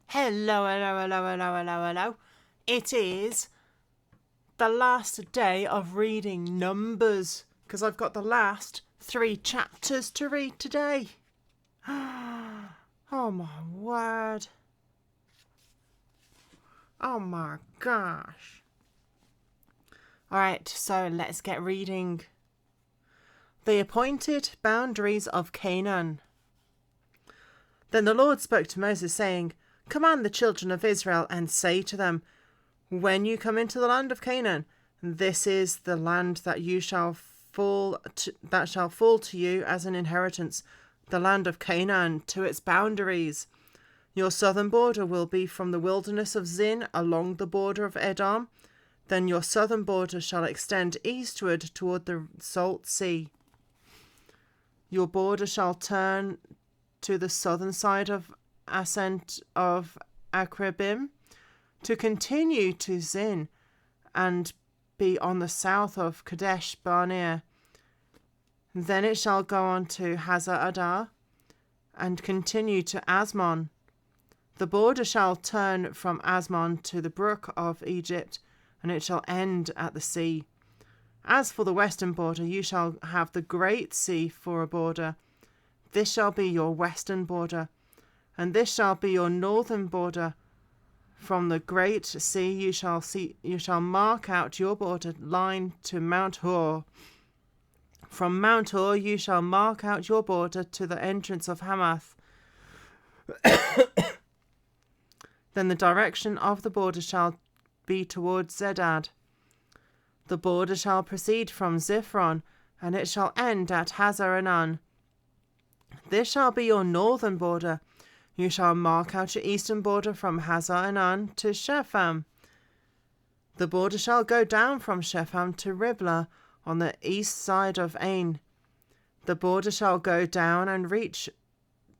Hello. It is the last day of reading Numbers because I've got the last 3 chapters to read today. Oh my word. Oh my gosh. Alright, so let's get reading. The appointed boundaries of Canaan. Then the Lord spoke to Moses, saying, Command the children of Israel and say to them, When you come into the land of Canaan, this is the land that shall fall to you as an inheritance, the land of Canaan to its boundaries. Your southern border will be from the wilderness of Zin along the border of Edom. Then your southern border shall extend eastward toward the Salt Sea. Your border shall turn to the southern side of ascent of Akrabim, to continue to Zin, and be on the south of Kadesh Barnea. Then it shall go on to Hazar Adar, and continue to Asmon. The border shall turn from Asmon to the brook of Egypt, and it shall end at the sea. As for the western border, you shall have the great sea for a border. This shall be your western border, and this shall be your northern border. From the great sea you shall mark out your border line to Mount Hor. From Mount Hor you shall mark out your border to the entrance of Hamath. Then the direction of the border shall be towards Zedad. The border shall proceed from Ziphron, and it shall end at Hazar Enan. This shall be your northern border. You shall mark out your eastern border from Hazar Enan to Shepham. The border shall go down from Shepham to Riblah on the east side of Ain. The border shall go down and reach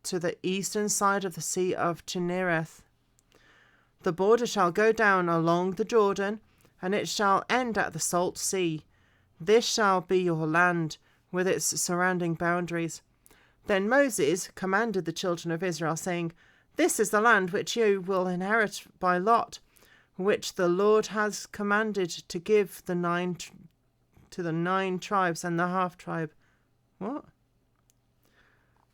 to the eastern side of the Sea of Chinnereth. The border shall go down along the Jordan, and it shall end at the Salt Sea. This shall be your land, with its surrounding boundaries. Then Moses commanded the children of Israel, saying, This is the land which you will inherit by lot, which the Lord has commanded to give to the 9 tribes and the half tribe. What?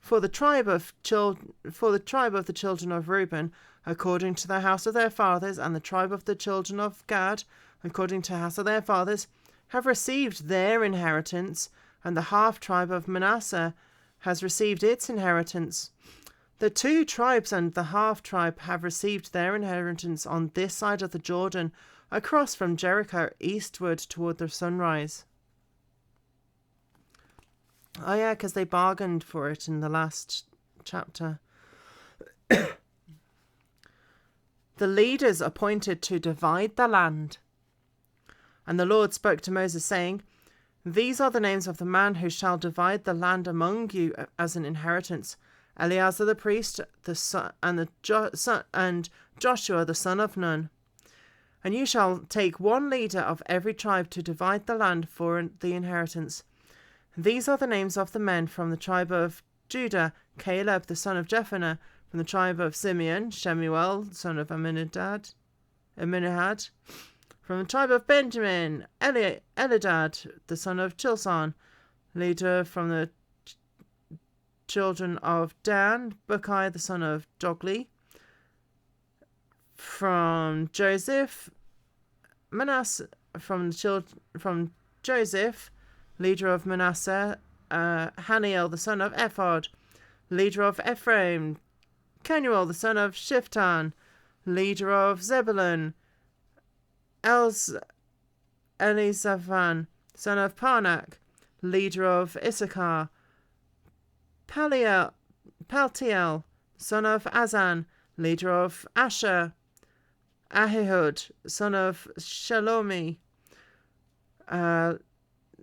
For the tribe of the children of Reuben, according to the house of their fathers, and the tribe of the children of Gad, according to the house of their fathers, have received their inheritance, and the half tribe of Manasseh has received its inheritance. The 2 tribes and the half tribe have received their inheritance on this side of the Jordan, across from Jericho eastward toward the sunrise. Oh yeah, because they bargained for it in the last chapter. The leaders appointed to divide the land. And the Lord spoke to Moses, saying, These are the names of the man who shall divide the land among you as an inheritance: Eleazar the priest, and Joshua the son of Nun. And you shall take 1 leader of every tribe to divide the land for the inheritance. These are the names of the men from the tribe of Judah: Caleb the son of Jephunneh; from the tribe of Simeon, Shemuel son of Aminahad; from the tribe of Benjamin, Elidad the son of Chilson; leader from the children of Dan, Bukai the son of Jogli; from Joseph, Manasseh; from Joseph, leader of Manasseh, Haniel the son of Ephod; leader of Ephraim, Kenuel the son of Shiftan; leader of Zebulun, Elizaphan son of Parnak; leader of Issachar, Paltiel son of Azan; leader of Asher, Ahihud son of Shalomi;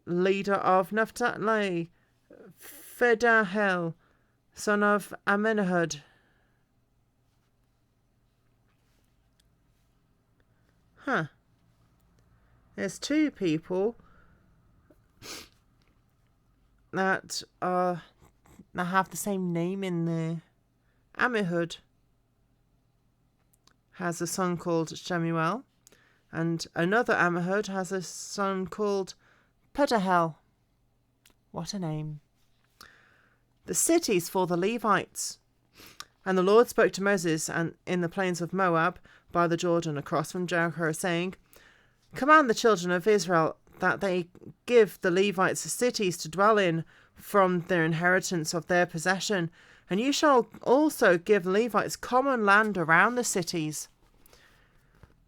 leader of Naphtali, Fedahel son of Amminahud. There's 2 people that have the same name in there. Ammihud. has a son called Shemuel, and another Ammihud has a son called Pedahel. What a name. The cities for the Levites. And the Lord spoke to Moses and in the plains of Moab by the Jordan across from Jericho, saying, Command the children of Israel that they give the Levites cities to dwell in from their inheritance of their possession, and you shall also give the Levites common land around the cities.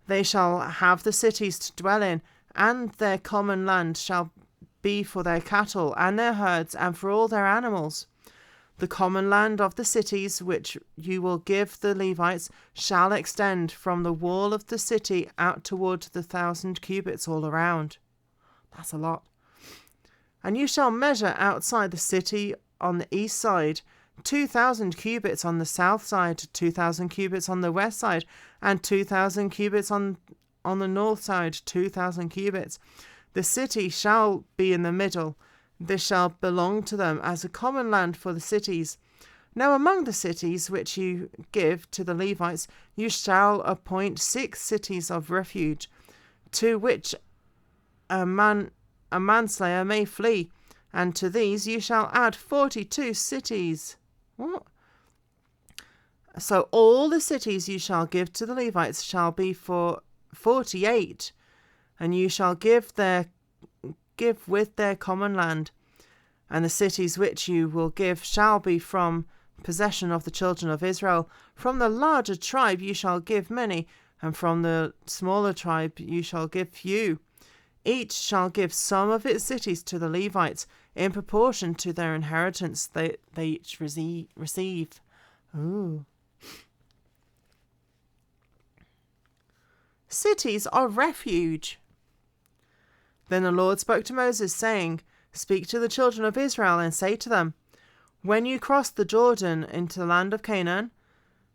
They shall have the cities to dwell in, and their common land shall be for their cattle and their herds and for all their animals. The common land of the cities which you will give the Levites shall extend from the wall of the city out toward the 1,000 cubits all around. That's a lot. And you shall measure outside the city on the east side 2,000 cubits on the south side, 2,000 cubits on the west side, and 2,000 cubits on the north side, 2,000 cubits. The city shall be in the middle. This shall belong to them as a common land for the cities. Now among the cities which you give to the Levites, you shall appoint 6 cities of refuge, to which a manslayer may flee, and to these you shall add 42 cities. What? So all the cities you shall give to the Levites shall be for 48, and you shall give with their common land. And the cities which you will give shall be from possession of the children of Israel. From the larger tribe you shall give many, and from the smaller tribe you shall give few. Each shall give some of its cities to the Levites, in proportion to their inheritance they each receive. Ooh. Cities of refuge. Then the Lord spoke to Moses, saying, Speak to the children of Israel, and say to them, When you cross the Jordan into the land of Canaan,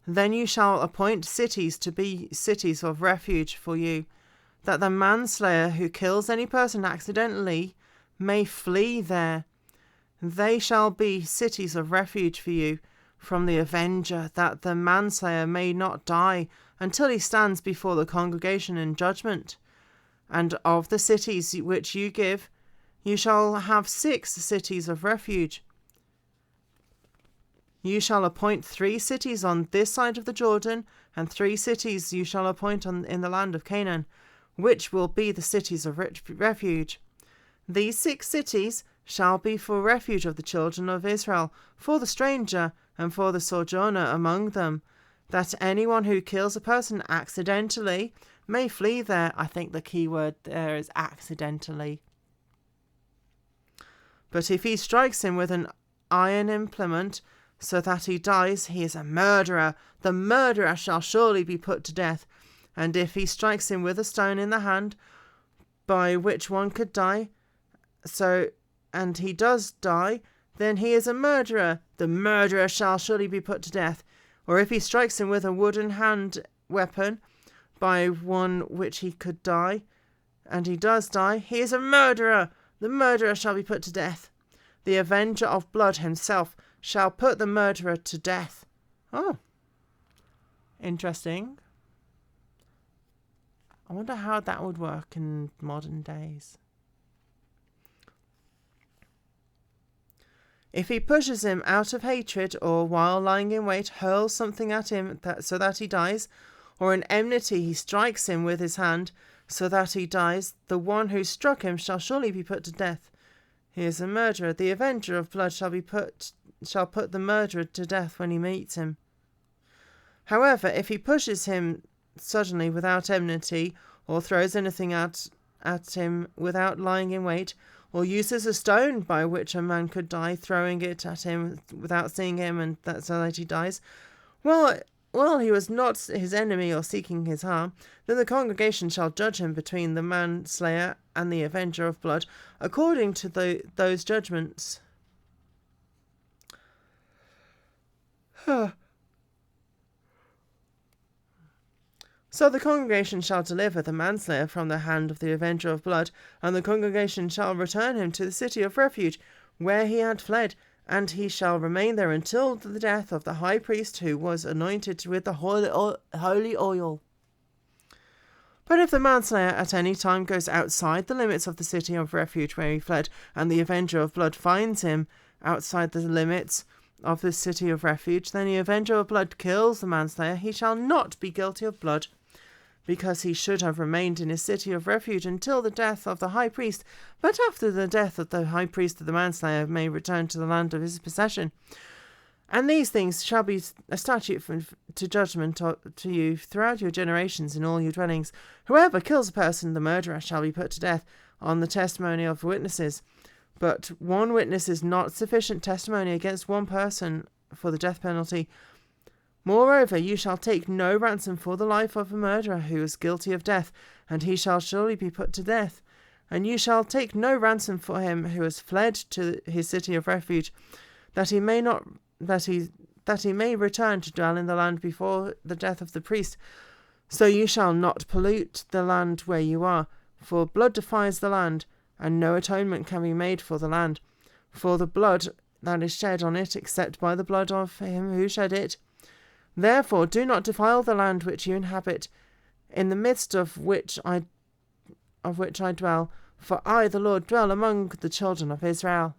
then you shall appoint cities to be cities of refuge for you, that the manslayer who kills any person accidentally may flee there. They shall be cities of refuge for you from the avenger, that the manslayer may not die until he stands before the congregation in judgment. And of the cities which you give, you shall have 6 cities of refuge. You shall appoint 3 cities on this side of the Jordan, and 3 cities you shall appoint in the land of Canaan, which will be the cities of refuge. These 6 cities shall be for refuge of the children of Israel, for the stranger and for the sojourner among them, that anyone who kills a person accidentally may flee there. I think the key word there is accidentally. But if he strikes him with an iron implement so that he dies, he is a murderer. The murderer shall surely be put to death. And if he strikes him with a stone in the hand, by which one could die, and he does die, then he is a murderer. The murderer shall surely be put to death. Or if he strikes him with a wooden hand weapon, by one which he could die, and he does die, he is a murderer. The murderer shall be put to death. The avenger of blood himself shall put the murderer to death. Oh, interesting. I wonder how that would work in modern days. If he pushes him out of hatred, or while lying in wait hurls something at him so that he dies, or in enmity he strikes him with his hand so that he dies, the one who struck him shall surely be put to death. He is a murderer. The avenger of blood shall put the murderer to death when he meets him. However, if he pushes him suddenly without enmity, or throws anything at him without lying in wait, or uses a stone by which a man could die, throwing it at him without seeing him, and so that he dies, well, he was not his enemy or seeking his harm, then the congregation shall judge him between the manslayer and the avenger of blood, according to those judgments. So the congregation shall deliver the manslayer from the hand of the avenger of blood, and the congregation shall return him to the city of refuge, where he had fled, and he shall remain there until the death of the high priest who was anointed with the holy oil. But if the manslayer at any time goes outside the limits of the city of refuge where he fled, and the avenger of blood finds him outside the limits of the city of refuge, then the avenger of blood kills the manslayer, he shall not be guilty of blood, because he should have remained in his city of refuge until the death of the high priest. But after the death of the high priest, the manslayer may return to the land of his possession. And these things shall be a statute to judgment to you throughout your generations in all your dwellings. Whoever kills a person, the murderer, shall be put to death on the testimony of witnesses. But one witness is not sufficient testimony against one person for the death penalty. Moreover, you shall take no ransom for the life of a murderer who is guilty of death, and he shall surely be put to death. And you shall take no ransom for him who has fled to his city of refuge, that he may return to dwell in the land before the death of the priest. So you shall not pollute the land where you are, for blood defiles the land, and no atonement can be made for the land, for the blood that is shed on it, except by the blood of him who shed it. Therefore do not defile the land which you inhabit, in the midst of which I dwell, for I, the Lord, dwell among the children of Israel.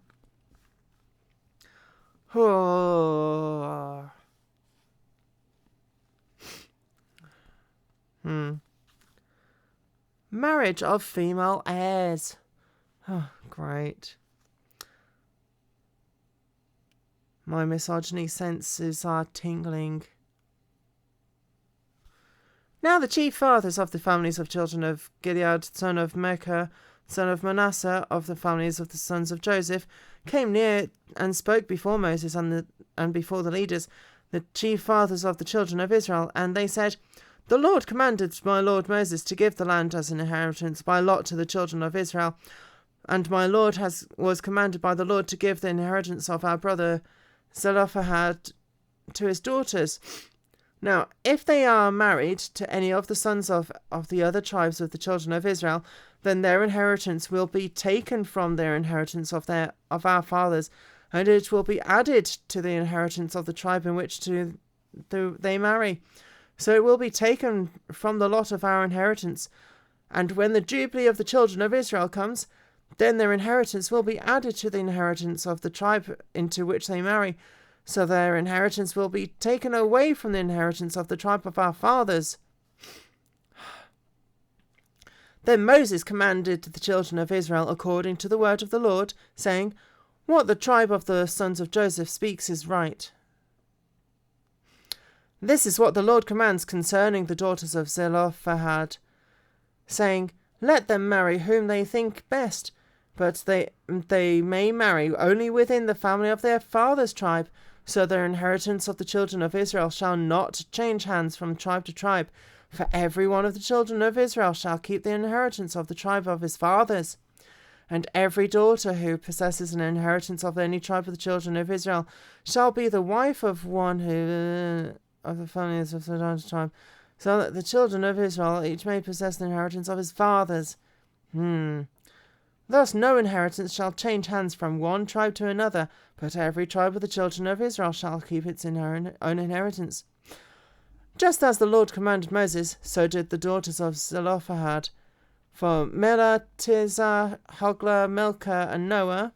Marriage of female heirs. Oh, great. My misogyny senses are tingling. Now the chief fathers of the families of children of Gilead, son of Mecca, son of Manasseh, of the families of the sons of Joseph, came near and spoke before Moses and before the leaders, the chief fathers of the children of Israel, and they said, The Lord commanded my lord Moses to give the land as an inheritance by lot to the children of Israel, and my lord was commanded by the Lord to give the inheritance of our brother Zelophehad to his daughters. Now, if they are married to any of the sons of the other tribes of the children of Israel, then their inheritance will be taken from their inheritance of our fathers, and it will be added to the inheritance of the tribe in which they marry. So it will be taken from the lot of our inheritance. And when the Jubilee of the children of Israel comes, then their inheritance will be added to the inheritance of the tribe into which they marry. So their inheritance will be taken away from the inheritance of the tribe of our fathers. Then Moses commanded the children of Israel according to the word of the Lord, saying, What the tribe of the sons of Joseph speaks is right. This is what the Lord commands concerning the daughters of Zelophehad, saying, Let them marry whom they think best, but they may marry only within the family of their father's tribe, so their inheritance of the children of Israel shall not change hands from tribe to tribe, for every one of the children of Israel shall keep the inheritance of the tribe of his fathers. And every daughter who possesses an inheritance of any tribe of the children of Israel shall be the wife of one who of the families of the tribe, so that the children of Israel each may possess the inheritance of his fathers. Thus no inheritance shall change hands from one tribe to another, but every tribe of the children of Israel shall keep its own inheritance. Just as the Lord commanded Moses, so did the daughters of Zelophehad. For Melah, Tirzah, Hoglah, Milcah, and Noah,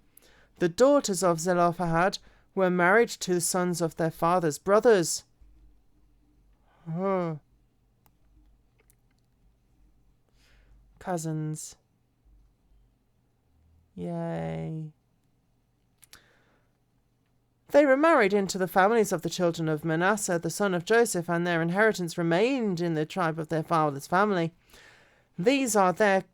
the daughters of Zelophehad, were married to the sons of their father's brothers. Cousins. Yay. They were married into the families of the children of Manasseh, the son of Joseph, and their inheritance remained in the tribe of their father's family. These are the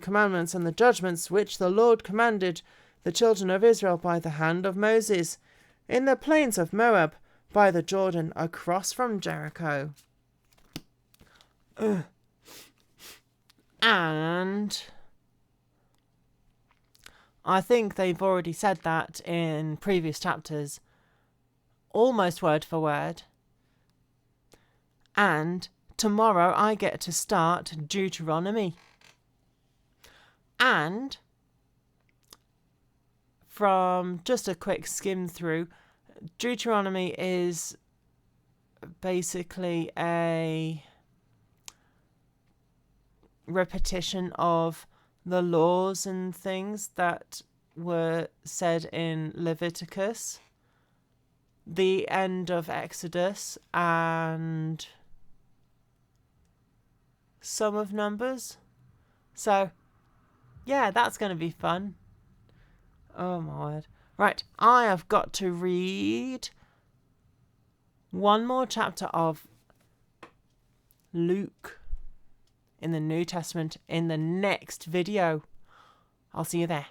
commandments and the judgments which the Lord commanded the children of Israel by the hand of Moses, in the plains of Moab, by the Jordan, across from Jericho. And I think they've already said that in previous chapters, almost word for word. And tomorrow I get to start Deuteronomy. And from just a quick skim through, Deuteronomy is basically a repetition of the laws and things that were said in Leviticus, the end of Exodus, and some of Numbers. So, yeah, that's going to be fun. Oh my word. Right, I have got to read one more chapter of Luke in the New Testament in the next video. I'll see you there.